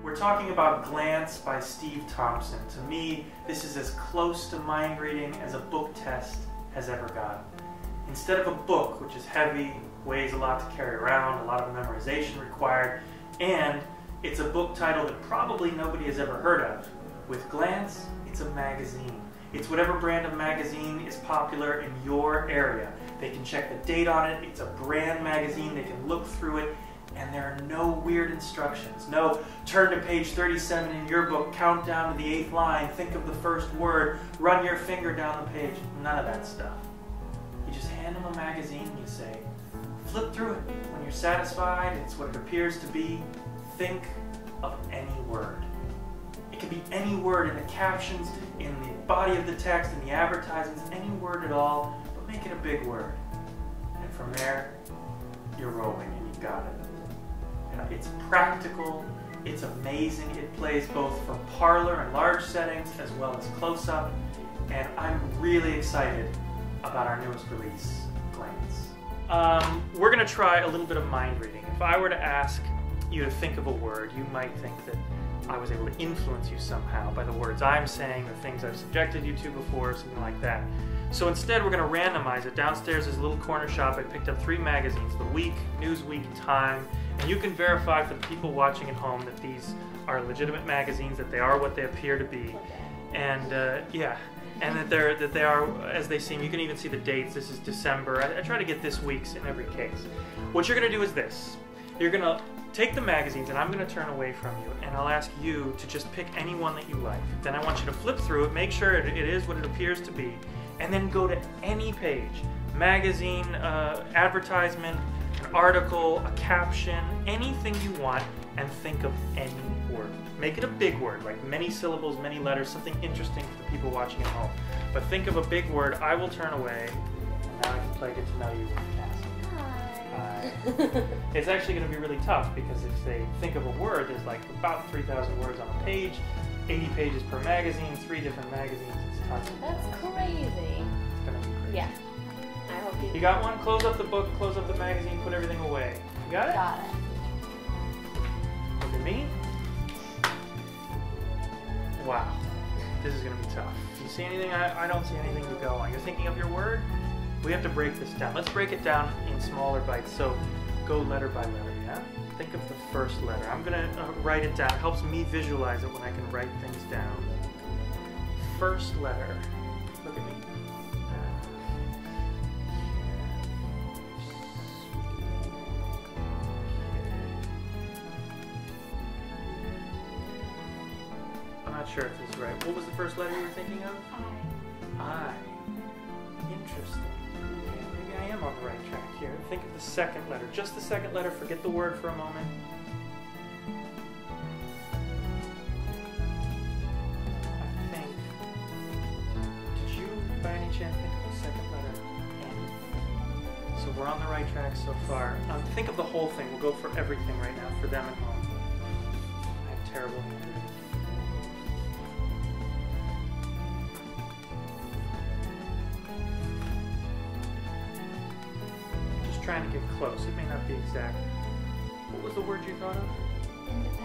We're talking about Glance by Steve Thompson. To me, this is as close to mind reading as a book test has ever gotten. Instead of a book, which is heavy, weighs a lot to carry around, a lot of memorization required, and it's a book title that probably nobody has ever heard of. With Glance, it's a magazine. It's whatever brand of magazine is popular in your area. They can check the date on it, it's a brand magazine, they can look through it, and there are no weird instructions. No, turn to page 37 in your book, count down to the 8th line, think of the first word, run your finger down the page. None of that stuff. You just hand them a magazine and you say, flip through it. When you're satisfied, it's what it appears to be. Think of any word. It can be any word in the captions, in the body of the text, in the advertisements, any word at all, but make it a big word. And from there, you're rolling and you've got it. And it's practical, it's amazing. It plays both for parlor and large settings as well as close-up. And I'm really excited about our newest release, Glance. We're going to try a little bit of mind reading. If I were to ask you to think of a word, you might think that I was able to influence you somehow by the words I'm saying, the things I've subjected you to before, something like that. So instead, we're going to randomize it. Downstairs is a little corner shop. I picked up 3 magazines, The Week, Newsweek, Time, and you can verify for the people watching at home that these are legitimate magazines, that they are what they appear to be, and yeah, and that they are as they seem. You can even see the dates. This is December. I try to get this week's in every case. What you're going to do is this. You're going to take the magazines, and I'm going to turn away from you, and I'll ask you to just pick any one that you like. Then I want you to flip through it, make sure it is what it appears to be, and then go to any page. Magazine, advertisement, an article, a caption, anything you want, and think of any word. Make it a big word, like many syllables, many letters, something interesting for the people watching at home. But think of a big word. I will turn away, and now I can play Get to Know You with Cassie. Hi. It's actually going to be really tough because if they think of a word, there's like about 3,000 words on a page, 80 pages per magazine, 3 different magazines. It's tough. That's crazy. It's going to be crazy. Yeah. I hope you. You got one? Close up the book, close up the magazine, put everything away. You got it? Got it. Look at me. Wow. This is going to be tough. Do you see anything? I don't see anything to go on. You're thinking of your word? We have to break this down. Let's break it down in smaller bites. So go letter by letter, yeah? Think of the first letter. I'm going to write it down. It helps me visualize it when I can write things down. First letter. Look at me. I'm not sure if this is right. What was the first letter you were thinking of? I. Interesting. Okay, maybe I am on the right track here. Think of the second letter. Just the second letter. Forget the word for a moment. I think. Did you, by any chance, think of the second letter? N. So we're on the right track so far. Think of the whole thing. We'll go for everything right now for them at home. I have terrible handwriting. Trying to get close. It may not be exact. What was the word you thought of? Independent.